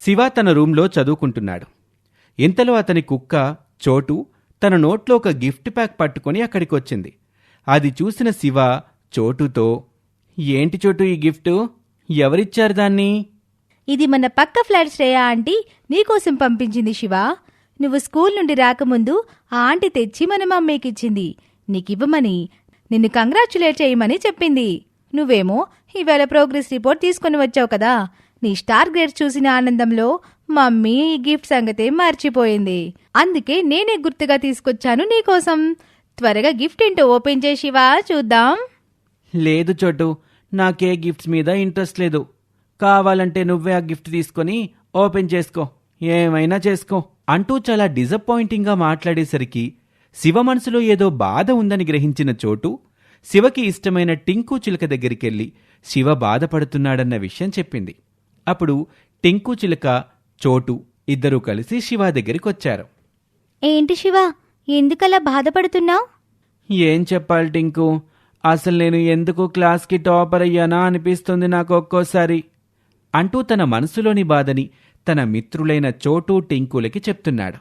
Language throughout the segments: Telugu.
శివ తన రూంలో చదువుకుంటున్నాడు. ఇంతలో అతని కుక్క చోటు తన నోట్లో ఒక గిఫ్ట్ ప్యాక్ పట్టుకొని అక్కడికొచ్చింది. అది చూసిన శివ చోటుతో, ఏంటి చోటు ఈ గిఫ్టు? ఎవరిచ్చారు దాన్ని? ఇది మన పక్క ఫ్లాట్ శ్రేయా ఆంటీ నీకోసం పంపించింది శివ. నువ్వు స్కూల్ నుండి రాకముందు ఆ ఆంటీ తెచ్చి మన మమ్మీకిచ్చింది. నీకివ్వమని, నిన్ను కంగ్రాచ్యులేట్ చేయమని చెప్పింది. నువ్వేమో ఈవేళ ప్రోగ్రెస్ రిపోర్ట్ తీసుకుని వచ్చావు కదా. నీ స్టార్ గ్రేడ్స్ చూసిన ఆనందంలో మమ్మీ ఈ గిఫ్ట్ సంగతే మర్చిపోయింది. అందుకే నేనే గుర్తుగా తీసుకొచ్చాను నీకోసం. త్వరగా గిఫ్ట్ ఏంటో ఓపెన్ చేసి శివ చూద్దాం. లేదు చోటు, నాకే గిఫ్ట్స్ మీద ఇంట్రెస్ట్ లేదు. కావాలంటే నువ్వే ఆ గిఫ్ట్ తీసుకొని ఓపెన్ చేసుకో, ఏమైనా చేసుకో అంటూ చాలా డిసప్పాయింటింగ్గా మాట్లాడేసరికి శివ మనసులో ఏదో బాధ ఉందని గ్రహించిన చోటు శివకి ఇష్టమైన టింకు చిలుక దగ్గరికెళ్ళి శివ బాధపడుతున్నాడన్న విషయం చెప్పింది. అప్పుడు టింకు చిలుక, చోటు ఇద్దరూ కలిసి శివ దగ్గరికొచ్చారు. ఏంటి శివ, ఎందుకలా బాధపడుతున్నావు? ఏం చెప్పాలి టింకు, అసలు నేను ఎందుకు క్లాస్కి టాపర్ అయ్యానా అనిపిస్తుంది నాకు ఒక్కోసారి అంటూ తన మనసులోని బాధని తన మిత్రులైన చోటు టింకులకి చెప్తున్నాడు.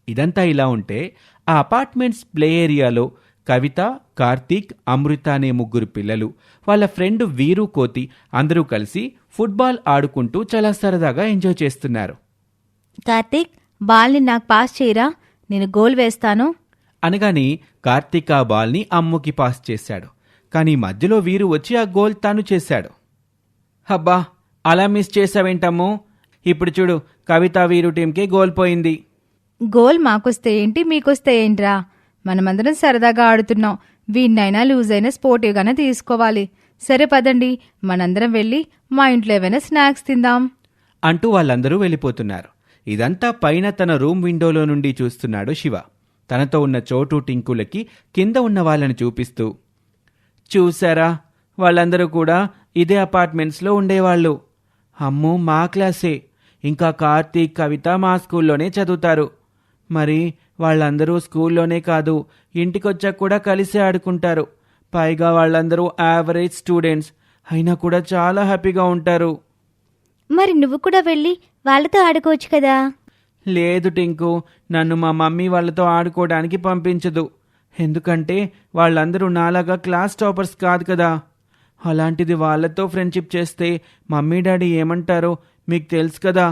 ఇదంతా ఇలా ఉంటే ఆ అపార్ట్మెంట్స్ ప్లే ఏరియాలో కవిత, కార్తీక్, అమృత అనే ముగ్గురు పిల్లలు, వాళ్ళ ఫ్రెండ్ వీరు, కోతి అందరూ కలిసి ఫుట్బాల్ ఆడుకుంటూ చాలా సరదాగా ఎంజాయ్ చేస్తున్నారు. కార్తీక్, బాల్ని నాకు పాస్ చేయరా, నేను గోల్ వేస్తాను అనగాని కార్తీక్ ఆ బాల్ని అమ్ముకి పాస్ చేశాడు. కానీ మధ్యలో వీరు వచ్చి ఆ గోల్ తాను చేశాడు. హబ్బా, అలా మిస్ చేశావేంటమ్మో, ఇప్పుడు చూడు కవిత వీరు టీంకే గోల్ పోయింది. గోల్ మాకొస్తే ఏంటి మీకొస్తే ఏంట్రా, మనమందరం సరదాగా ఆడుతున్నాం. విన్నైనా లూజ్ అయినా స్పోర్టివ్గానే తీసుకోవాలి. సరే పదండి, మనందరం వెళ్ళి మా ఇంట్లో ఏమైనా స్నాక్స్ తిందాం అంటూ వాళ్ళందరూ వెళ్ళిపోతున్నారు. ఇదంతా పైన తన రూమ్ విండోలో నుండి చూస్తున్నాడు శివ. తనతో ఉన్న చోటు టింకులకి కింద ఉన్న వాళ్ళని చూపిస్తూ, చూశారా, వాళ్ళందరూ కూడా ఇదే అపార్ట్మెంట్స్లో ఉండేవాళ్ళు. అమ్మో, మా క్లాసే. ఇంకా కార్తీక్, కవిత మా స్కూల్లోనే చదువుతారు. మరి వాళ్ళందరూ స్కూల్లోనే కాదు, ఇంటికొచ్చాక కూడా కలిసి ఆడుకుంటారు. పైగా వాళ్ళందరూ యావరేజ్ స్టూడెంట్స్ అయినా కూడా చాలా హ్యాపీగా ఉంటారు. మరి నువ్వు కూడా వెళ్ళి వాళ్ళతో ఆడుకోవచ్చు కదా. లేదు టింకు, నన్ను మా మమ్మీ వాళ్ళతో ఆడుకోవడానికి పంపించదు. ఎందుకంటే వాళ్ళందరూ నాలాగా క్లాస్ టాపర్స్ కాదు కదా. అలాంటిది వాళ్ళతో ఫ్రెండ్షిప్ చేస్తే మమ్మీ డాడీ ఏమంటారో మీకు తెలుసు కదా.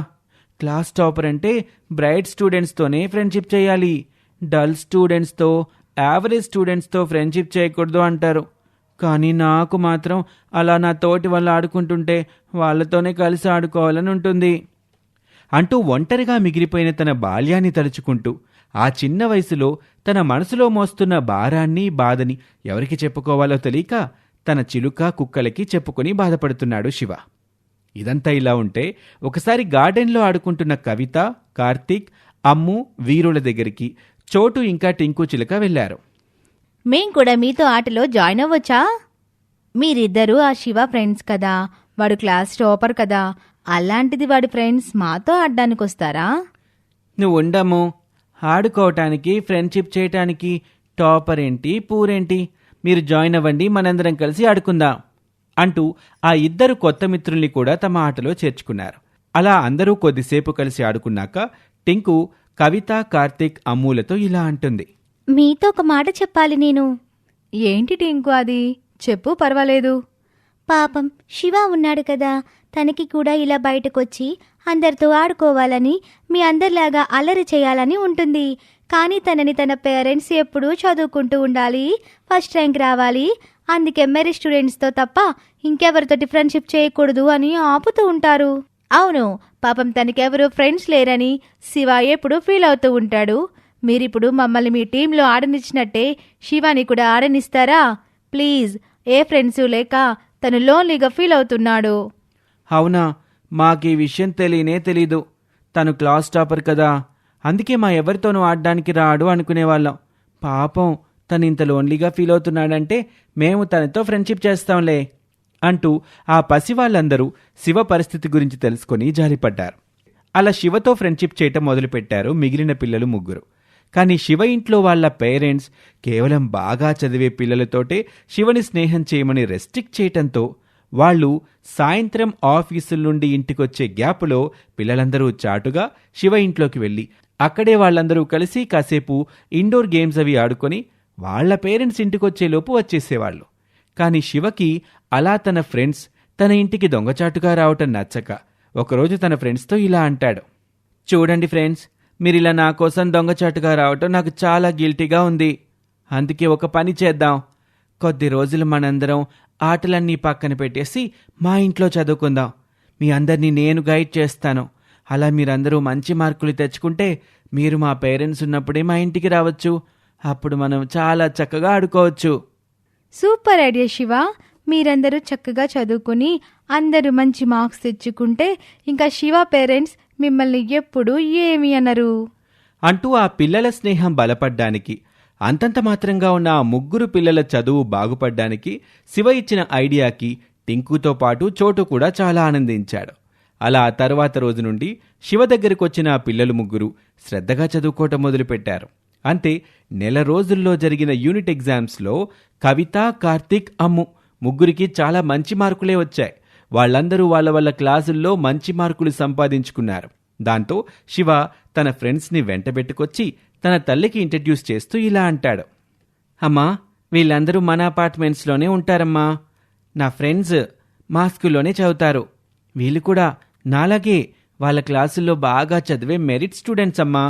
క్లాస్ టాపర్ అంటే బ్రైట్ స్టూడెంట్స్తోనే ఫ్రెండ్షిప్ చేయాలి, డల్ స్టూడెంట్స్తో, యావరేజ్ స్టూడెంట్స్తో ఫ్రెండ్షిప్ చేయకూడదు అంటారు. కానీ నాకు మాత్రం అలా నా తోటి వాళ్ళు ఆడుకుంటుంటే వాళ్ళతోనే కలిసి ఆడుకోవాలని ఉంటుంది అంటూ ఒంటరిగా మిగిలిపోయిన తన బాల్యాన్ని తలుచుకుంటూ ఆ చిన్న వయసులో తన మనసులో మోస్తున్న భారాన్ని, బాధని ఎవరికి చెప్పుకోవాలో తెలియక తన చిలుక, కుక్కలకి చెప్పుకొని బాధపడుతున్నాడు శివ. ఇదంతా ఇలా ఉంటే ఒకసారి గార్డెన్లో ఆడుకుంటున్న కవిత, కార్తీక్, అమ్ము, వీరుల దగ్గరికి చోటు ఇంకా టింకు చిలుక వెళ్లారు. మేం కూడా మీతో ఆటలో జాయిన్ అవ్వచ్చా? మీరిద్దరూ ఆ శివ ఫ్రెండ్స్ కదా, వాడు క్లాస్ టాపర్ కదా, అలాంటిది వాడి ఫ్రెండ్స్ మాతో ఆడడానికి వస్తారా? నువ్వు ఉండము, ఆడుకోవటానికి, ఫ్రెండ్షిప్ చేయటానికి టాపర్ ఏంటి, పూరేంటి, మీరు జాయిన్ అవ్వండి, మనందరం కలిసి ఆడుకుందాం అంటూ ఆ ఇద్దరు కొత్త మిత్రుల్ని కూడా తమ ఆటలో చేర్చుకున్నారు. అలా అందరూ కొద్దిసేపు కలిసి ఆడుకున్నాక టింకు కవిత, కార్తీక్, అమ్ములతో ఇలా అంటుంది. మీతో ఒక మాట చెప్పాలి నేను. ఏంటి టింకు అది? చెప్పు, పర్వాలేదు. పాపం శివ ఉన్నాడు కదా, తనకి కూడా ఇలా బయటకొచ్చి అందరితో ఆడుకోవాలని, మీ అందరిలాగా అల్లరి చేయాలని ఉంటుంది. కానీ తనని తన పేరెంట్స్ ఎప్పుడూ చదువుకుంటూ ఉండాలి, ఫస్ట్ ర్యాంక్ రావాలి, అందుకే మెరిట్ స్టూడెంట్స్తో తప్ప ఇంకెవరితోటి ఫ్రెండ్షిప్ చేయకూడదు అని ఆపుతూ ఉంటారు. అవును, పాపం తనకెవరూ ఫ్రెండ్స్ లేరని శివ ఎప్పుడూ ఫీల్ అవుతూ ఉంటాడు. మీరిప్పుడు మమ్మల్ని మీ టీంలో ఆడనిచ్చినట్టే శివాని కూడా ఆడనిస్తారా? ప్లీజ్, ఏ ఫ్రెండ్స్ లేక తను లోన్లీగా ఫీల్ అవుతున్నాడు. అవునా, మాకీ విషయం తెలీదు. తను క్లాస్ టాపర్ కదా, అందుకే మా ఎవరితోనూ ఆడడానికి రాడు అనుకునేవాళ్ళం. పాపం తను ఇంత లోన్లీగా ఫీల్ అవుతున్నాడంటే మేము తనతో ఫ్రెండ్షిప్ చేస్తాంలే అంటూ ఆ పసి వాళ్ళందరూ శివ పరిస్థితి గురించి తెలుసుకొని జాలిపడ్డారు. అలా శివతో ఫ్రెండ్షిప్ చేయటం మొదలుపెట్టారు మిగిలిన పిల్లలు ముగ్గురు. కానీ శివ ఇంట్లో వాళ్ళ పేరెంట్స్ కేవలం బాగా చదివే పిల్లలతోటే శివని స్నేహం చేయమని రెస్ట్రిక్ట్ చేయటంతో వాళ్ళు సాయంత్రం ఆఫీసుల నుండి ఇంటికొచ్చే గ్యాపులో పిల్లలందరూ చాటుగా శివ ఇంట్లోకి వెళ్ళి అక్కడే వాళ్ళందరూ కలిసి కాసేపు ఇండోర్ గేమ్స్ అవి ఆడుకొని వాళ్ల పేరెంట్స్ ఇంటికొచ్చేలోపు వచ్చేసేవాళ్ళు. కాని శివకి అలా తన ఫ్రెండ్స్ తన ఇంటికి దొంగచాటుగా రావటం నచ్చక ఒకరోజు తన ఫ్రెండ్స్తో ఇలా అంటాడు. చూడండి ఫ్రెండ్స్, మీరిలా నా కోసం దొంగచాటుగా రావటం నాకు చాలా గిల్టీగా ఉంది. అందుకే ఒక పని చేద్దాం. కొద్ది రోజులు మనందరం ఆటలన్నీ పక్కన పెట్టేసి మా ఇంట్లో చదువుకుందాం. మీ అందరినీ నేను గైడ్ చేస్తాను. అలా మీరందరూ మంచి మార్కులు తెచ్చుకుంటే మీరు మా పేరెంట్స్ ఉన్నప్పుడే మా ఇంటికి రావచ్చు. అప్పుడు మనం చాలా చక్కగా ఆడుకోవచ్చు. Super idea Shiva. మీరందరూ చక్కగా చదువుకుని అందరూ మంచి మార్క్స్ తెచ్చుకుంటే ఇంకా శివ పేరెంట్స్ మిమ్మల్ని ఎప్పుడు ఏమి అనరు అంటూ ఆ పిల్లల స్నేహం బలపడ్డానికి, అంతంత మాత్రంగా ఉన్న ఆ ముగ్గురు పిల్లల చదువు బాగుపడ్డానికి శివ ఇచ్చిన ఐడియాకి టింకుతో పాటు చోటు కూడా చాలా ఆనందించాడు. అలా ఆ తర్వాత రోజు నుండి శివ దగ్గరికి వచ్చిన ఆ పిల్లలు ముగ్గురు శ్రద్ధగా చదువుకోవటం మొదలుపెట్టారు. అంతే, నెల రోజుల్లో జరిగిన యూనిట్ ఎగ్జామ్స్లో కవిత, కార్తీక్, అమ్ము ముగ్గురికి చాలా మంచి మార్కులే వచ్చాయి. వాళ్ళందరూ వాళ్ళ క్లాసుల్లో మంచి మార్కులు సంపాదించుకున్నారు. దాంతో శివ తన ఫ్రెండ్స్ని వెంటబెట్టుకొచ్చి తన తల్లికి ఇంట్రడ్యూస్ చేస్తూ ఇలా అంటాడు. అమ్మా, వీళ్ళందరూ మన అపార్ట్మెంట్స్లోనే ఉంటారమ్మా. నా ఫ్రెండ్స్ మా స్కూల్లోనే చదువుతారు. వీళ్ళు కూడా నాలాగే వాళ్ళ క్లాసుల్లో బాగా చదివే మెరిట్ స్టూడెంట్స్ అమ్మా.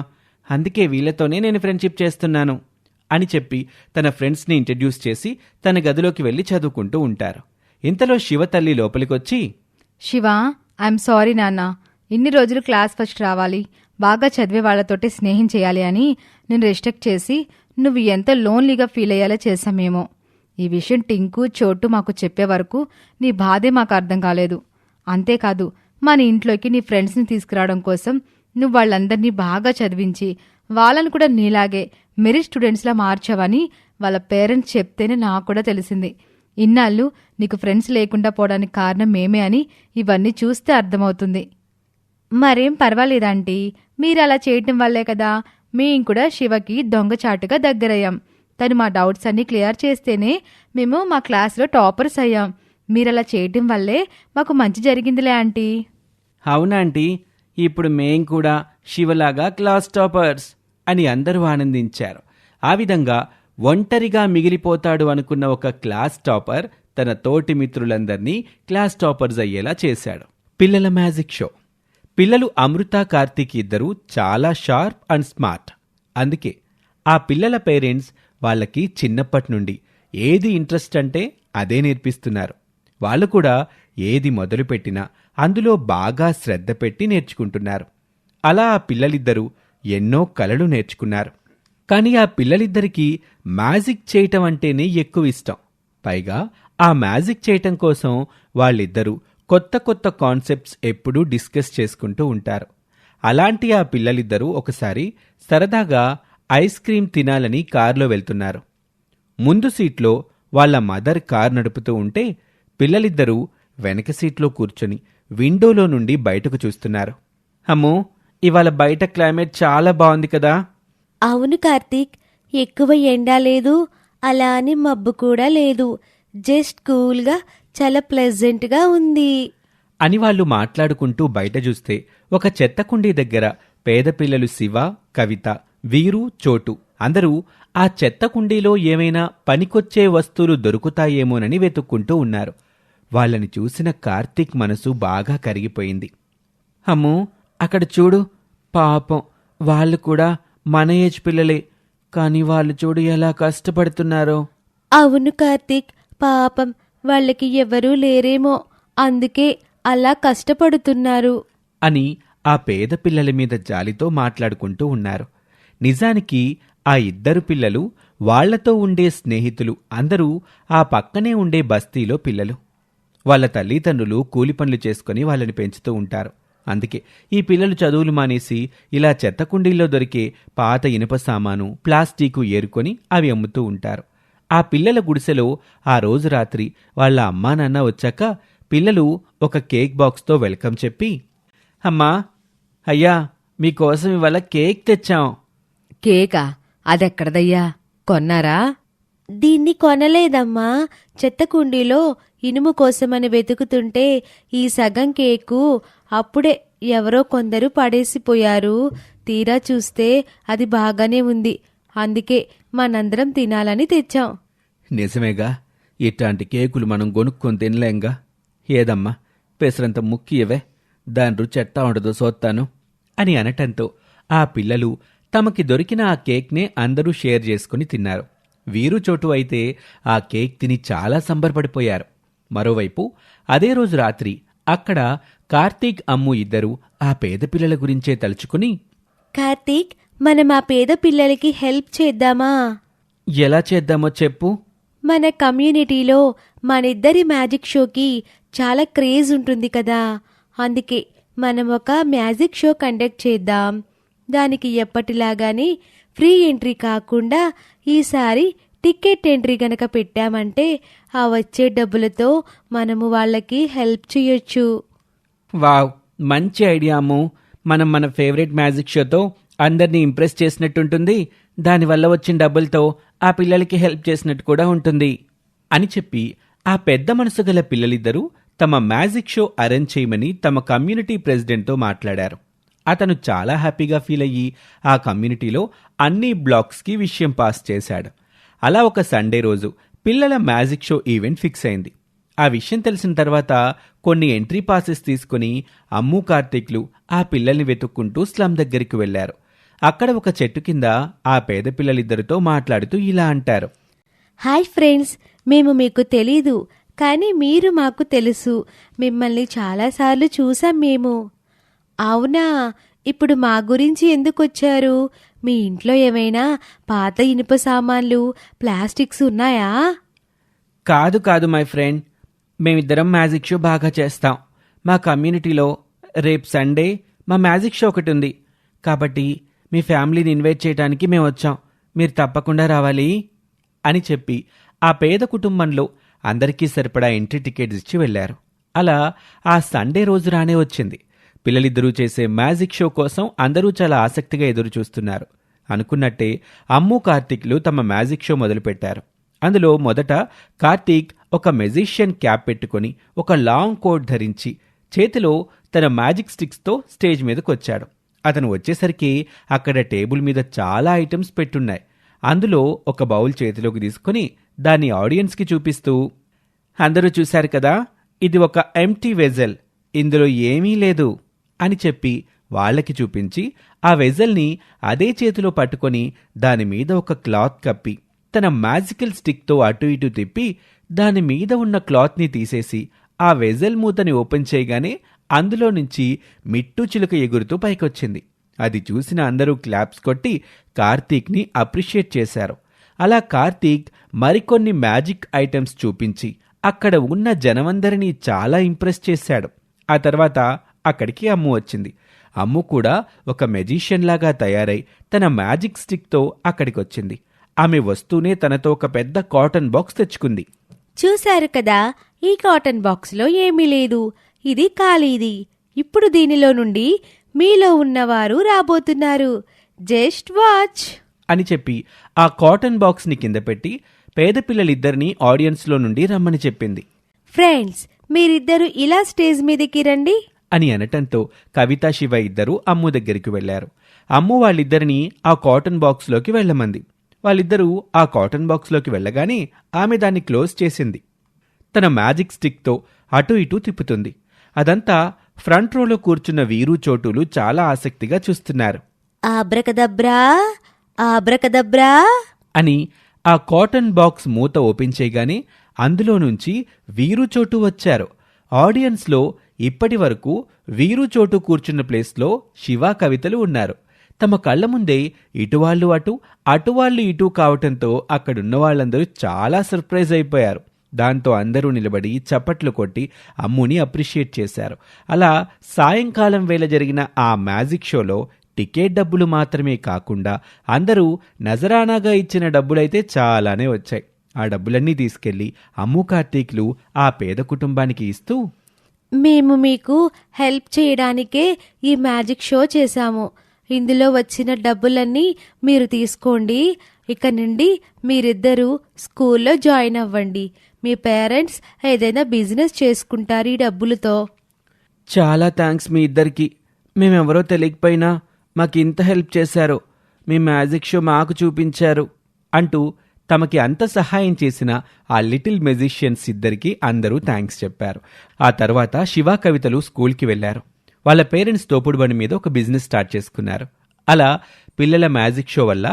అందుకే వీళ్ళతోనే నేను ఫ్రెండ్షిప్ చేస్తున్నాను అని చెప్పి తన ఫ్రెండ్స్ని ఇంట్రడ్యూస్ చేసి తన గదిలోకి వెళ్ళి చదువుకుంటూ ఉంటారు. ఇంతలో శివ తల్లి లోపలికొచ్చి, శివ, ఐఎమ్ సారీ నాన్న. ఇన్ని రోజులు క్లాస్ ఫస్ట్ రావాలి, బాగా చదివే వాళ్లతోటి స్నేహం చేయాలి అని నేను రెస్ట్రిక్ట్ చేసి నువ్వు ఎంత లోన్లీగా ఫీల్ అయ్యేలా చేశామేమో. ఈ విషయం టింకు, చోటు మాకు చెప్పే వరకు నీ బాధే మాకు అర్థం కాలేదు. అంతేకాదు, మన ఇంట్లోకి నీ ఫ్రెండ్స్ని తీసుకురావడం కోసం నువ్వు వాళ్ళందరినీ బాగా చదివించి వాళ్ళని కూడా నీలాగే మెరిట్ స్టూడెంట్స్లా మార్చావని వాళ్ళ పేరెంట్స్ చెప్తేనే నాకు కూడా తెలిసింది. ఇన్నాళ్ళు నీకు ఫ్రెండ్స్ లేకుండా పోవడానికి కారణం మేమే అని ఇవన్నీ చూస్తే అర్థమవుతుంది. మరేం పర్వాలేదంటీ, మీరు అలా చేయటం వల్లే కదా మేం కూడా శివకి దొంగచాటుగా దగ్గరయ్యాం. తను మా డౌట్స్ అన్నీ క్లియర్ చేస్తేనే మేము మా క్లాస్లో టాపర్స్ అయ్యాం. మీరలా చేయటం వల్లే మాకు మంచి జరిగిందిలే ఆంటీ. అవునాంటీ, ఇప్పుడు మేం కూడా శివలాగా క్లాస్ టాపర్స్ అని అందరూ ఆనందించారు. ఆ విధంగా ఒంటరిగా మిగిలిపోతాడు అనుకున్న ఒక క్లాస్ టాపర్ తన తోటి మిత్రులందర్నీ క్లాస్ టాపర్స్ అయ్యేలా చేశాడు. పిల్లల మ్యాజిక్ షో. పిల్లలు అమృత, కార్తీక్ ఇద్దరూ చాలా షార్ప్ అండ్ స్మార్ట్. అందుకే ఆ పిల్లల పేరెంట్స్ వాళ్ళకి చిన్నప్పటి నుండి ఏది ఇంట్రెస్ట్ అంటే అదే నేర్పిస్తున్నారు. వాళ్ళు కూడా ఏది మొదలుపెట్టినా అందులో బాగా శ్రద్ధ పెట్టి నేర్చుకుంటున్నారు. అలా ఆ పిల్లలిద్దరూ ఎన్నో కళలు నేర్చుకున్నారు. కానీ ఆ పిల్లలిద్దరికీ మ్యాజిక్ చేయటం అంటేనే ఎక్కువ ఇష్టం. పైగా ఆ మ్యాజిక్ చేయటం కోసం వాళ్ళిద్దరూ కొత్త కొత్త కాన్సెప్ట్స్ ఎప్పుడూ డిస్కస్ చేసుకుంటూ ఉంటారు. అలాంటి ఆ పిల్లలిద్దరూ ఒకసారి సరదాగా ఐస్ క్రీం తినాలని కారులో వెళ్తున్నారు. ముందు సీట్లో వాళ్ళ మదర్ కారు నడుపుతూ ఉంటే పిల్లలిద్దరూ వెనక సీట్లో కూర్చొని విండోలో నుండి బయటకు చూస్తున్నారు. అమ్మో, ఇవాళ బయట క్లైమేట్ చాలా బాగుంది కదా. అవును కార్తీక్, ఎక్కువ ఎండ లేదు, అలా అని మబ్బు కూడా లేదు. జస్ట్ కూల్గా చాలా ప్లెజెంట్గా ఉంది అని వాళ్ళు మాట్లాడుకుంటూ బయట చూస్తే ఒక చెత్త కుండీ దగ్గర పేద పిల్లలు శివ, కవిత, వీరు, చోటు అందరూ ఆ చెత్త కుండీలో ఏమైనా పనికొచ్చే వస్తువులు దొరుకుతాయేమోనని వెతుక్కుంటూ ఉన్నారు. వాళ్ళని చూసిన కార్తీక్ మనసు బాగా కరిగిపోయింది. అమ్మో, అక్కడ చూడు, పాపం వాళ్ళు కూడా మన ఏజ్ పిల్లలే, కానీ వాళ్ళు చూడు ఎలా కష్టపడుతున్నారో. అవును కార్తీక్, పాపం వాళ్ళకి ఎవరూ లేరేమో, అందుకే అలా కష్టపడుతున్నారు అని ఆ పేద పిల్లల మీద జాలితో మాట్లాడుకుంటూ ఉన్నారు. నిజానికి ఆ ఇద్దరు పిల్లలు వాళ్లతో ఉండే స్నేహితులు అందరూ ఆ పక్కనే ఉండే బస్తీలో పిల్లలు. వాళ్ళ తల్లిదండ్రులు కూలి పనులు చేసుకుని వాళ్ళని పెంచుతూ ఉంటారు. అందుకే ఈ పిల్లలు చదువులు మానేసి ఇలా చెత్త కుండీల్లో దొరికే పాత ఇనుప సామాను, ప్లాస్టికు ఏరుకొని అవి అమ్ముతూ ఉంటారు. ఆ పిల్లల గుడిసెలో ఆ రోజు రాత్రి వాళ్ళ అమ్మా నాన్న వచ్చాక పిల్లలు ఒక కేక్ బాక్స్తో వెల్కమ్ చెప్పి, అమ్మా, అయ్యా, మీకోసం ఇవాళ కేక్ తెచ్చాం. కేకా? అదెక్కడదయ్యా? కొన్నారా? దీన్ని కొనలేదమ్మా. చెత్త కుండీలో ఇనుము కోసమని వెతుకుతుంటే ఈ సగం కేకు అప్పుడే ఎవరో కొందరు పడేసిపోయారు. తీరా చూస్తే అది బాగానే ఉంది. అందుకే మనందరం తినాలని తెచ్చాం. నిజమేగా, ఇట్లాంటి కేకులు మనం కొనుక్కొని తినలేంగా. ఏదమ్మా, పెసరంత ముక్కియవే, దాని రుచి ఎట్టా ఉండదో సోత్తాను అని అనటంతో ఆ పిల్లలు తమకి దొరికిన ఆ కేక్నే అందరూ షేర్ చేసుకుని తిన్నారు. వీరు చోటు అయితే ఆ కేక్ తిని చాలా సంబరపడిపోయారు. మరోవైపు అదే రోజు రాత్రి అక్కడ కార్తీక్, అమ్ము ఇద్దరూ ఆ పేద పిల్లల గురించే తలుచుకుని, కార్తీక్, మనం ఆ పేద పిల్లలకి హెల్ప్ చేద్దామా? ఎలా చేద్దామో చెప్పు. మన కమ్యూనిటీలో మనిద్దరి మ్యాజిక్ షోకి చాలా క్రేజ్ ఉంటుంది కదా. అందుకే మనం ఒక మ్యాజిక్ షో కండక్ట్ చేద్దాం. దానికి ఎప్పటిలాగానే ఫ్రీ ఎంట్రీ కాకుండా ఈసారి టికెట్ ఎంట్రీ గనక పెట్టామంటే ఆ వచ్చే డబ్బులతో మనము వాళ్ళకి హెల్ప్ చేయొచ్చు. వావ్, మంచి ఐడియా అమ్ము. మనం మన ఫేవరెట్ మ్యాజిక్ షోతో అందరినీ ఇంప్రెస్ చేసినట్టుంటుంది. దానివల్ల వచ్చిన డబ్బులతో ఆ పిల్లలకి హెల్ప్ చేసినట్టు కూడా ఉంటుంది అని చెప్పి ఆ పెద్ద మనసు గల పిల్లలిద్దరూ తమ మ్యాజిక్ షో అరేంజ్ చేయమని తమ కమ్యూనిటీ ప్రెసిడెంట్తో మాట్లాడారు. అతను చాలా హ్యాపీగా ఫీల్ అయ్యి ఆ కమ్యూనిటీలో అన్ని బ్లాక్స్కి విషయం పాస్ చేశాడు. అలా ఒక సండే రోజు పిల్లల మ్యాజిక్ షో ఈవెంట్ ఫిక్స్ అయింది. ఆ విషయం తెలిసిన తర్వాత కొన్ని ఎంట్రీ పాసెస్ తీసుకుని అమ్ము, కార్తీక్లు ఆ పిల్లల్ని వెతుక్కుంటూ స్లమ్ దగ్గరికి వెళ్లారు. అక్కడ ఒక చెట్టు కింద ఆ పేద పిల్లలిద్దరితో మాట్లాడుతూ ఇలా అంటారు. హాయ్ ఫ్రెండ్స్, మేము మీకు తెలీదు, కానీ మీరు మాకు తెలుసు. మిమ్మల్ని చాలాసార్లు చూసాం మేము. అవునా, ఇప్పుడు మా గురించి ఎందుకొచ్చారు? మీ ఇంట్లో ఏమైనా పాత ఇనుప సామాన్లు, ప్లాస్టిక్స్ ఉన్నాయా? కాదు కాదు మై ఫ్రెండ్, మేమిద్దరం మ్యాజిక్ షో బాగా చేస్తాం. మా కమ్యూనిటీలో రేపు సండే మా మ్యాజిక్ షో ఒకటి ఉంది. కాబట్టి మీ ఫ్యామిలీని ఇన్వైట్ చేయడానికి మేము వచ్చాం. మీరు తప్పకుండా రావాలి అని చెప్పి ఆ పేద కుటుంబంలో అందరికీ సరిపడా ఎంట్రీ టికెట్స్ ఇచ్చి వెళ్లారు. అలా ఆ సండే రోజు రానే వచ్చింది. పిల్లలిద్దరూ చేసే మ్యాజిక్ షో కోసం అందరూ చాలా ఆసక్తిగా ఎదురు చూస్తున్నారు. అనుకున్నట్టే అమ్ము, కార్తీక్లు తమ మ్యాజిక్ షో మొదలుపెట్టారు. అందులో మొదట కార్తీక్ ఒక మెజిషియన్ క్యాప్ పెట్టుకుని ఒక లాంగ్ కోట్ ధరించి చేతిలో తన మ్యాజిక్ స్టిక్స్తో స్టేజ్ మీదకి వచ్చాడు. అతను వచ్చేసరికి అక్కడ టేబుల్ మీద చాలా ఐటమ్స్ పెట్టున్నాయి. అందులో ఒక బౌల్ చేతిలోకి తీసుకుని దాన్ని ఆడియన్స్కి చూపిస్తూ, అందరూ చూశారు కదా, ఇది ఒక ఎంప్టీ వెజల్, ఇందులో ఏమీ లేదు అని చెప్పి వాళ్ళకి చూపించి ఆ వెజల్ని అదే చేతిలో పట్టుకొని దాని మీద ఒక క్లాత్ కప్పి తన మ్యాజికల్ స్టిక్తో అటు ఇటు తిప్పి దాని మీద ఉన్న క్లాత్ని తీసేసి ఆ వెజల్ మూతని ఓపెన్ చేయగానే అందులో నుంచి మిట్టు చిలుక ఎగురుతూ పైకొచ్చింది. అది చూసిన అందరూ క్లాప్స్ కొట్టి కార్తీక్ని అప్రిషియేట్ చేశారు. అలా కార్తీక్ మరికొన్ని మ్యాజిక్ ఐటమ్స్ చూపించి అక్కడ ఉన్న జనమందరినీ చాలా ఇంప్రెస్ చేశాడు. ఆ తర్వాత అక్కడికి అమ్ము వచ్చింది. అమ్ము కూడా ఒక మెజిషియన్ లాగా తయారై తన మ్యాజిక్ స్టిక్తో అక్కడికొచ్చింది. ఆమె వస్తూనే తనతో ఒక పెద్ద కాటన్ బాక్స్ తెచ్చుకుంది. చూశారు కదా, ఈ కాటన్ బాక్స్లో ఏమీ లేదు. ఇది ఖాళీది. ఇప్పుడు దీనిలో నుండి మీలో ఉన్నవారు రాబోతున్నారు. జస్ట్ వాచ్ అని చెప్పి ఆ కాటన్ బాక్స్ని కింద పెట్టి పేద పిల్లలిద్దరినీ ఆడియన్స్లో నుండి రమ్మని చెప్పింది. ఫ్రెండ్స్, మీరిద్దరు ఇలా స్టేజ్ మీదకి రండి అని అనటంతో కవిత, శివ ఇద్దరూ అమ్ము దగ్గరికి వెళ్లారు. అమ్ము వాళ్ళిద్దరినీ ఆ కాటన్ బాక్స్లోకి వెళ్ళమంది. వాళ్ళిద్దరూ ఆ కాటన్ బాక్స్లోకి వెళ్ళగానే ఆమె దాన్ని క్లోజ్ చేసింది. తన మ్యాజిక్ స్టిక్తో అటు ఇటు తిప్పుతుంది. అదంతా ఫ్రంట్ రోలో కూర్చున్న వీరు, చోటులు చాలా ఆసక్తిగా చూస్తున్నారు. ఆబ్రకదబ్రా, ఆబ్రకదబ్రా అని ఆ కాటన్ బాక్స్ మూత ఓపెన్ చేయగానే అందులో నుంచి వీరు, చోటు వచ్చారు. ఆడియన్స్లో ఇప్పటి వరకు వీరు, చోటు కూర్చున్న ప్లేస్లో శివ, కవితలు ఉన్నారు. తమ కళ్ల ముందే ఇటువాళ్లు అటు, అటువాళ్లు ఇటు కావటంతో అక్కడున్న వాళ్ళందరూ చాలా సర్ప్రైజ్ అయిపోయారు. దాంతో అందరూ నిలబడి చప్పట్లు కొట్టి అమ్ముని అప్రిషియేట్ చేశారు. అలా సాయంకాలం వేళ జరిగిన ఆ మ్యాజిక్ షోలో టికెట్ డబ్బులు మాత్రమే కాకుండా అందరూ నజరానాగా ఇచ్చిన డబ్బులైతే చాలానే వచ్చాయి. ఆ డబ్బులన్నీ తీసుకెళ్లి అమ్ము, కార్తీక్లు ఆ పేద కుటుంబానికి ఇస్తూ, మేము మీకు హెల్ప్ చేయడానికే ఈ మ్యాజిక్ షో చేశాము. ఇందులో వచ్చిన డబ్బులన్నీ మీరు తీసుకోండి. ఇక నుండి మీరిద్దరూ స్కూల్లో జాయిన్ అవ్వండి. మీ పేరెంట్స్ ఏదైనా బిజినెస్ చేసుకుంటారు ఈ డబ్బులతో. చాలా థ్యాంక్స్ మీ ఇద్దరికి. మేమెవరో తెలియకపోయినా మాకు ఇంత హెల్ప్ చేశారు. మీ మ్యాజిక్ షో మాకు చూపించారు అంటూ తమకి అంత సహాయం చేసిన ఆ లిటిల్ మెజిషియన్స్ ఇద్దరికి అందరూ థ్యాంక్స్ చెప్పారు. ఆ తర్వాత శివ, కవితలు స్కూల్కి వెళ్లారు. వాళ్ళ పేరెంట్స్ తోపుడు బండి మీద ఒక బిజినెస్ స్టార్ట్ చేసుకున్నారు. అలా పిల్లల మ్యాజిక్ షో వల్ల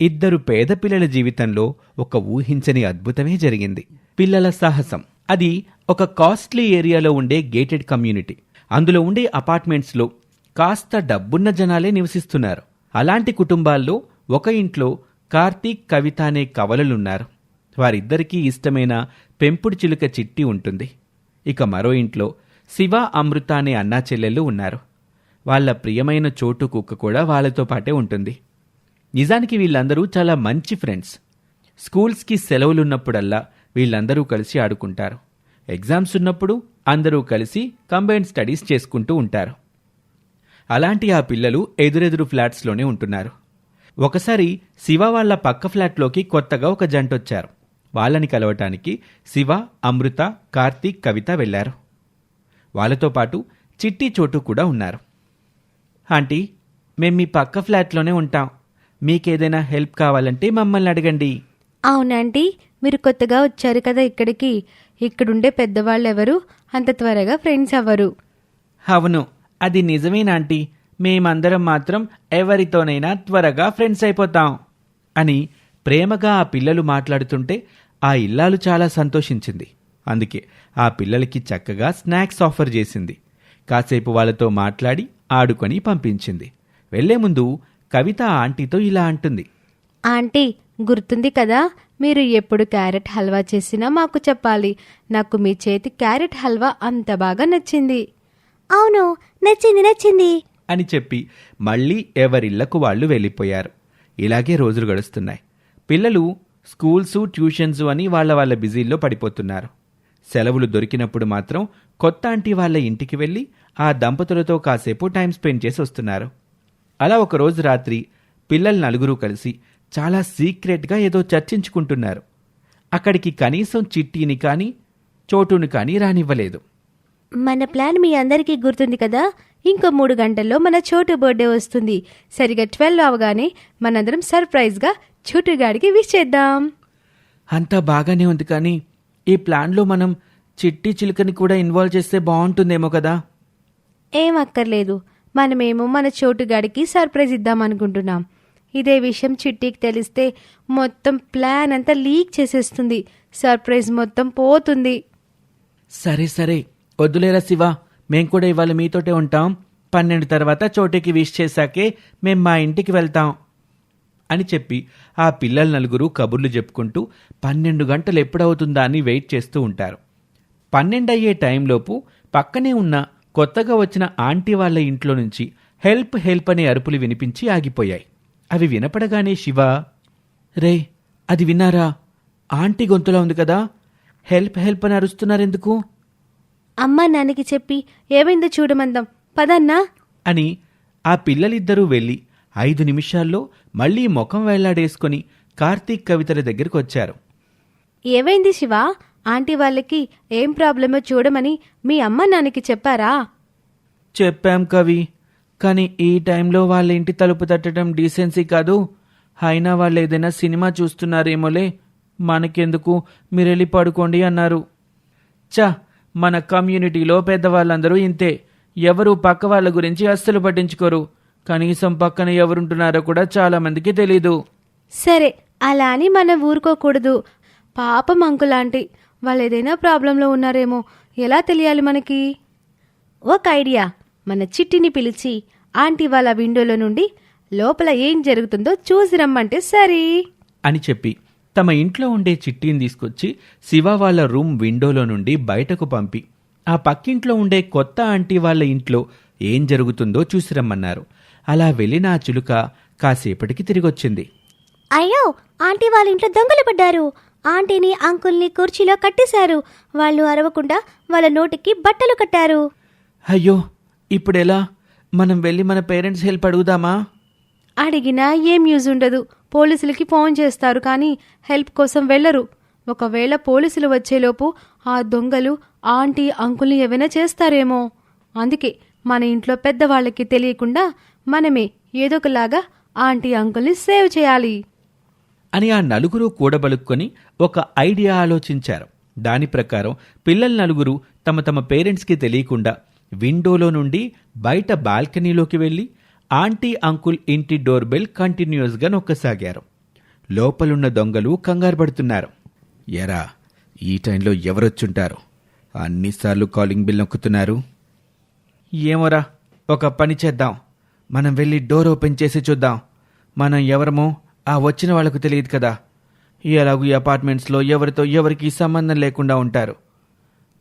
ఇద్దరు పేద పిల్లల జీవితంలో ఒక ఊహించని అద్భుతమే జరిగింది. పిల్లల సాహసం. అది ఒక కాస్ట్లీ ఏరియాలో ఉండే గేటెడ్ కమ్యూనిటీ. అందులో ఉండే అపార్ట్మెంట్స్లో కాస్త డబ్బున్న జనాలే నివసిస్తున్నారు. అలాంటి కుటుంబాల్లో ఒక ఇంట్లో కార్తీక్, కవిత అనే కవలలున్నారు. వారిద్దరికీ ఇష్టమైన పెంపుడు చిలుక చిట్టి ఉంటుంది. ఇక మరో ఇంట్లో శివ, అమృత అనే అన్నా చెల్లెళ్ళు ఉన్నారు. వాళ్ళ ప్రియమైన చోటు కుక్క కూడా వాళ్ళతో పాటే ఉంటుంది. నిజానికి వీళ్ళందరూ చాలా మంచి ఫ్రెండ్స్. స్కూల్స్కి సెలవులున్నప్పుడల్లా వీళ్ళందరూ కలిసి ఆడుకుంటారు. ఎగ్జామ్స్ ఉన్నప్పుడు అందరూ కలిసి కంబైన్డ్ స్టడీస్ చేసుకుంటూ ఉంటారు. అలాంటి ఆ పిల్లలు ఎదురెదురు ఫ్లాట్స్లోనే ఉంటున్నారు. ఒకసారి శివ వాళ్ళ పక్క ఫ్లాట్లోకి కొత్తగా ఒక జంటొచ్చారు. వాళ్ళని కలవటానికి శివ, అమృత, కార్తీక్, కవిత వెళ్లారు. వాళ్ళతో పాటు చిట్టి, చోటు కూడా ఉన్నారు. ఆంటీ, మేం మీ పక్క ఫ్లాట్లోనే ఉంటాం. మీకేదైనా హెల్ప్ కావాలంటే మమ్మల్ని అడగండి. అవునంటీ, మీరు కొత్తగా వచ్చారు కదా ఇక్కడికి. ఇక్కడుండే పెద్దవాళ్ళెవరు అంత త్వరగా ఫ్రెండ్స్ అవ్వరు. అవును, అది నిజమేనాంటీ. మేమందరం మాత్రం ఎవరితోనైనా త్వరగా ఫ్రెండ్స్ అయిపోతాం అని ప్రేమగా ఆ పిల్లలు మాట్లాడుతుంటే ఆ ఇల్లాలు చాలా సంతోషించింది. అందుకే ఆ పిల్లలకి చక్కగా స్నాక్స్ ఆఫర్ చేసింది. కాసేపు వాళ్ళతో మాట్లాడి ఆడుకొని పంపించింది. వెళ్లే ముందు కవిత ఆంటీతో ఇలా అంటుంది. ఆంటీ, గుర్తుంది కదా, మీరు ఎప్పుడు క్యారెట్ హల్వా చేసినా మాకు చెప్పాలి. నాకు మీ చేతి క్యారెట్ హల్వా అంత బాగా నచ్చింది. అవును, నచ్చింది అని చెప్పి మళ్ళీ ఎవరిళ్లకు వాళ్ళు వెళ్ళిపోయారు. ఇలాగే రోజులు గడుస్తున్నాయి. పిల్లలు స్కూల్స్, ట్యూషన్స్ అని వాళ్ళ బిజీల్లో పడిపోతున్నారు. సెలవులు దొరికినప్పుడు మాత్రం కొత్త ఆంటీ వాళ్ళ ఇంటికి వెళ్ళి ఆ దంపతులతో కాసేపు టైం స్పెండ్ చేసి వస్తున్నారు. అలా ఒకరోజు రాత్రి పిల్లలు నలుగురు కలిసి చాలా సీక్రెట్గా ఏదో చర్చించుకుంటున్నారు. అక్కడికి కనీసం చిట్టిని కానీ చోటుని కానీ రానివ్వలేదు. మన ప్లాన్ మీ అందరికీ గుర్తుంది కదా. ఇంకో 3 గంటల్లో మన చోటు బర్త్డే వస్తుంది. సరిగా 12 అవగానే మనందరం సర్ప్రైజ్గా చోటుగాడికి విష్ చేద్దాం. అంతా బాగానే ఉంది, కానీ ఈ ప్లాన్లో మనం చిట్టి, చిలుకని కూడా ఇన్వాల్వ్ చేస్తే బాగుంటుందేమో కదా. ఏం అక్కర్లేదు, మనమేమో మన చోటుగాడికి సర్ప్రైజ్ ఇద్దాం అనుకుంటున్నాం. ఇదే విషయం చిట్టికి తెలిస్తే మొత్తం ప్లాన్ అంతా లీక్ చేసేస్తుంది. సర్ప్రైజ్ మొత్తం పోతుంది. సరే వద్దులేరా శివ, మేం కూడా ఇవాళ మీతోటే ఉంటాం. 12 తర్వాత చోటుకి విష్ చేశాకే మేం మా ఇంటికి వెళ్తాం అని చెప్పి ఆ పిల్లల నలుగురు కబుర్లు చెప్పుకుంటూ 12 గంటలు ఎప్పుడవుతుందా అని వెయిట్ చేస్తూ ఉంటారు. 12 అయ్యే టైంలోపు పక్కనే ఉన్న కొత్తగా వచ్చిన ఆంటీ వాళ్ళ ఇంట్లో నుంచి హెల్ప్ హెల్ప్ అనే అరుపులు వినిపించి ఆగిపోయాయి. అవి వినపడగానే శివ, రే అది విన్నారా? ఆంటీ గొంతులో ఉంది కదా, హెల్ప్ హెల్ప్ అని అరుస్తున్నారెందుకు అమ్మా నాన్నకి చెప్పి ఏమైందో చూడమందాం పదన్నా అని ఆ పిల్లలిద్దరూ వెళ్ళి 5 నిమిషాల్లో మళ్లీ ముఖం వెళ్లాడేసుకుని కార్తీక్, కవితల దగ్గరికి వచ్చారు. ఏమైంది శివ? ఆంటీ వాళ్ళకి ఏం ప్రాబ్లమో చూడమని మీ అమ్మ నాన్నకి చెప్పారా? చెప్పాం కవి, కానీ ఈ టైంలో వాళ్ళ ఇంటి తలుపు తట్టడం డీసెన్సీ కాదు. అయినా వాళ్ళు ఏదైనా సినిమా చూస్తున్నారేమోలే, మనకెందుకు, మీరెళ్ళి పడుకోండి అన్నారు. మన కమ్యూనిటీలో పెద్దవాళ్ళందరూ ఇంతే. ఎవరు పక్క వాళ్ళ గురించి అస్సలు పట్టించుకోరు. కనీసం పక్కన ఎవరుంటున్నారో కూడా చాలా మందికి తెలీదు. సరే, అలా అని మనం ఊరుకోకూడదు. పాపం అంకులాంటి వాళ్ళు ఏదైనా ప్రాబ్లంలో ఉన్నారేమో, ఎలా తెలియాలి మనకి? ఒక ఐడియా, మన చిట్టిని పిలిచి ఆంటీ వాళ్ళ విండోలో నుండి లోపల ఏం జరుగుతుందో చూసి రమ్మంటే సరే అని చెప్పి తమ ఇంట్లో ఉండే చిట్టిని తీసుకొచ్చి శివ వాళ్ళ రూమ్ విండోలో నుండి బయటకు పంపి ఆ పక్కింట్లో ఉండే కొత్త ఆంటీ వాళ్ళ ఇంట్లో ఏం జరుగుతుందో చూసి రమ్మన్నారు. అలా వెళ్ళిన ఆ చిలుక కాసేపటికి తిరిగొచ్చింది. అయ్యో, ఆంటీ వాళ్ళ ఇంట్లో దొంగలు పడ్డారు. ఆంటీని, అంకుల్ని కుర్చీలో కట్టేశారు. వాళ్ళు అరవకుండా వాళ్ళ నోటికి బట్టలు కట్టారు. అయ్యో, ఇప్పుడెలా? మనం వెళ్ళి మన పేరెంట్స్ హెల్ప్ అడుగుదామా? అడిగినా ఏం యూజ్ ఉండదు. పోలీసులకి ఫోన్ చేస్తారు కానీ హెల్ప్ కోసం వెళ్ళరు. ఒకవేళ పోలీసులు వచ్చేలోపు ఆ దొంగలు ఆంటీ అంకుల్ని ఏమైనా చేస్తారేమో. అందుకే మన ఇంట్లో పెద్దవాళ్ళకి తెలియకుండా మనమే ఏదొకలాగా ఆంటీ అంకుల్ని సేవ్ చేయాలి అని ఆ నలుగురు కూడబలుక్కొని ఒక ఐడియా ఆలోచించారు. దాని ప్రకారం పిల్లల నలుగురు తమ తమ పేరెంట్స్కి తెలియకుండా విండోలో నుండి బయట బాల్కనీలోకి వెళ్ళి ఆంటీ అంకుల్ ఇంటి డోర్ బెల్ కంటిన్యూస్గా నొక్కసాగారు. లోపలున్న దొంగలు కంగారు పడుతున్నారు. ఎరా, ఈ టైంలో ఎవరొచ్చుంటారు? అన్నిసార్లు కాలింగ్ బిల్ నొక్కుతున్నారు. ఏమోరా, ఒక పని చేద్దాం. మనం వెళ్ళి డోర్ ఓపెన్ చేసి చూద్దాం. మనం ఎవరమో ఆ వచ్చిన వాళ్లకు తెలియదు కదా. ఎలాగూ ఈ అపార్ట్మెంట్స్లో ఎవరితో ఎవరికి సంబంధం లేకుండా ఉంటారు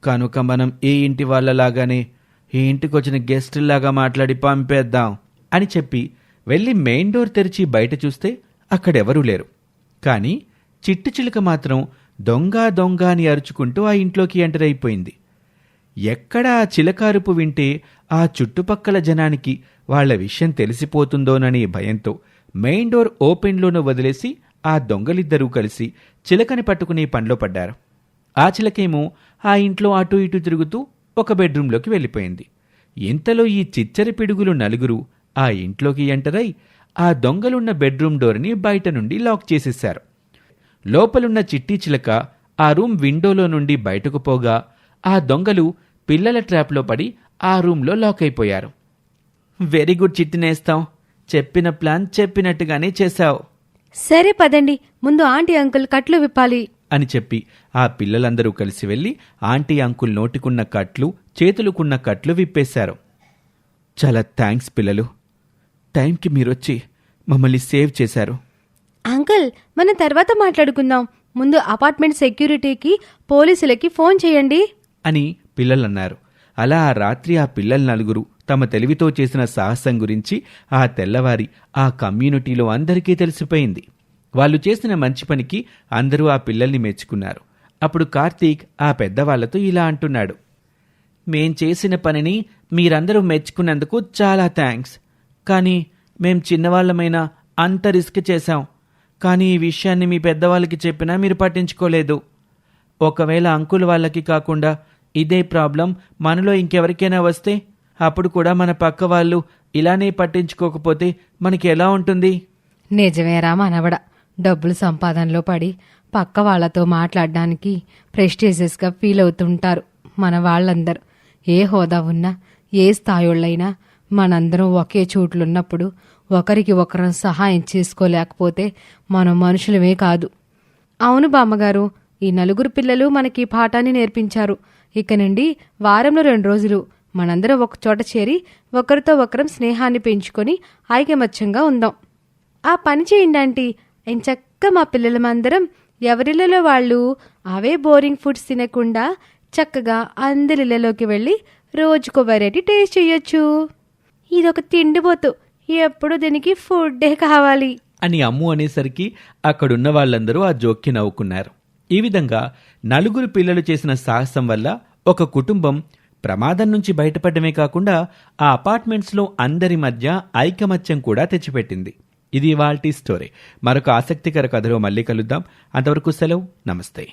కనుక మనం ఈ ఇంటి వాళ్ళలాగానే ఈ ఇంటికి వచ్చిన గెస్టుల్లాగా మాట్లాడి పంపేద్దాం అని చెప్పి వెళ్ళి మెయిన్ డోర్ తెరిచి బయట చూస్తే అక్కడెవరూ లేరు. కానీ చిట్టు చిలుక మాత్రం దొంగ దొంగ అని అరుచుకుంటూ ఆ ఇంట్లోకి ఎంటర్ అయిపోయింది. ఎక్కడ ఆ చిలకారుపు వింటే ఆ చుట్టుపక్కల జనానికి వాళ్ల విషయం తెలిసిపోతుందోనని భయంతో మెయిన్ డోర్ ఓపెన్లోనూ వదిలేసి ఆ దొంగలిద్దరూ కలిసి చిలకని పట్టుకునే పనిలో పడ్డారు. ఆ చిలకేమో ఆ ఇంట్లో అటూ ఇటూ తిరుగుతూ ఒక బెడ్రూంలోకి వెళ్ళిపోయింది. ఇంతలో ఈ చిచ్చరి పిడుగులు నలుగురు ఆ ఇంట్లోకి ఎంటర్ అయి ఆ దొంగలున్న బెడ్రూమ్ డోర్ని బయట నుండి లాక్ చేసేశారు. లోపలున్న చిట్టి చిలక ఆ రూమ్ విండోలో నుండి బయటకు పోగా ఆ దొంగలు పిల్లల ట్రాప్లో పడి ఆ రూమ్లో లాక్ అయిపోయారు. వెరీ గుడ్ చిట్టినేస్తాం, చెప్పిన ప్లాన్ చెప్పినట్టుగానే చేశావు. సరే పదండి, ముందు ఆంటీ అంకుల్ కట్లు విప్పాలి అని చెప్పి ఆ పిల్లలందరూ కలిసి వెళ్ళి ఆంటీ అంకుల్ నోటికున్న కట్లు చేతులుకున్న కట్లు విప్పేశారు. చాలా థ్యాంక్స్ పిల్లలు, టైంకి మీరొచ్చి మమ్మల్ని సేవ్ చేశారు. అంకుల్, మనం తర్వాత మాట్లాడుకుందాం. ముందు అపార్ట్మెంట్ సెక్యూరిటీకి పోలీసులకి ఫోన్ చేయండి అని పిల్లలన్నారు. అలా ఆ రాత్రి ఆ పిల్లల నలుగురు తమ తెలివితో చేసిన సాహసం గురించి ఆ తెల్లవారి ఆ కమ్యూనిటీలో అందరికీ తెలిసిపోయింది. వాళ్ళు చేసిన మంచి పనికి అందరూ ఆ పిల్లల్ని మెచ్చుకున్నారు. అప్పుడు కార్తీక్ ఆ పెద్దవాళ్లతో ఇలా అంటున్నాడు. మేం చేసిన పనిని మీరందరూ మెచ్చుకున్నందుకు చాలా థ్యాంక్స్. కానీ మేం చిన్నవాళ్లమైనా అంత రిస్క్ చేశాం. కానీ ఈ విషయాన్ని మీ పెద్దవాళ్ళకి చెప్పినా మీరు పట్టించుకోలేదు. ఒకవేళ అంకుల్ వాళ్ళకి కాకుండా ఇదే ప్రాబ్లం మనలో ఇంకెవరికైనా వస్తే అప్పుడు కూడా మన పక్క వాళ్ళు ఇలానే పట్టించుకోకపోతే మనకి ఎలా ఉంటుంది? నిజమేరా మనవడ, డబ్బులు సంపాదనలో పడి పక్క వాళ్లతో మాట్లాడడానికి ప్రెస్టీజియస్గా ఫీల్ అవుతుంటారు మన వాళ్ళందరూ. ఏ హోదా ఉన్నా, ఏ స్థాయిళ్ళైనా మనందరం ఒకే చోట్లున్నప్పుడు ఒకరికి ఒకరం సహాయం చేసుకోలేకపోతే మనం మనుషులమే కాదు. అవును బామ్మగారు, ఈ నలుగురు పిల్లలు మనకి పాఠాన్ని నేర్పించారు. ఇక నుండి వారంలో 2 రోజులు మనందరం ఒక చోట చేరి ఒకరితో ఒకరం స్నేహాన్ని పెంచుకొని ఐకమత్యంగా ఉందాం. ఆ పని చేయండి ఆంటీ. ఎంచక్క మా పిల్లలమందరం ఎవరిళ్లలో వాళ్ళు అవే బోరింగ్ ఫుడ్స్ తినకుండా చక్కగా అందరిళ్లలోకి వెళ్ళి రోజుకో వెరైటీ టేస్ట్ చేయొచ్చు. ఇదొక తిండిపోతు, ఎప్పుడు దీనికి ఫుడ్డే కావాలి అని అమ్ము అనేసరికి అక్కడున్న వాళ్ళందరూ ఆ జోక్కి నవ్వుకున్నారు. ఈ విధంగా నలుగురు పిల్లలు చేసిన సాహసం వల్ల ఒక కుటుంబం ప్రమాదం నుంచి బయటపడమే కాకుండా ఆ అపార్ట్మెంట్స్లో అందరి మధ్య ఐకమత్యం కూడా తెచ్చిపెట్టింది. ఇది ఇవాల్టి స్టోరీ. మరొక ఆసక్తికర కథలో మళ్ళీ కలుద్దాం. అంతవరకు సెలవు, నమస్తే.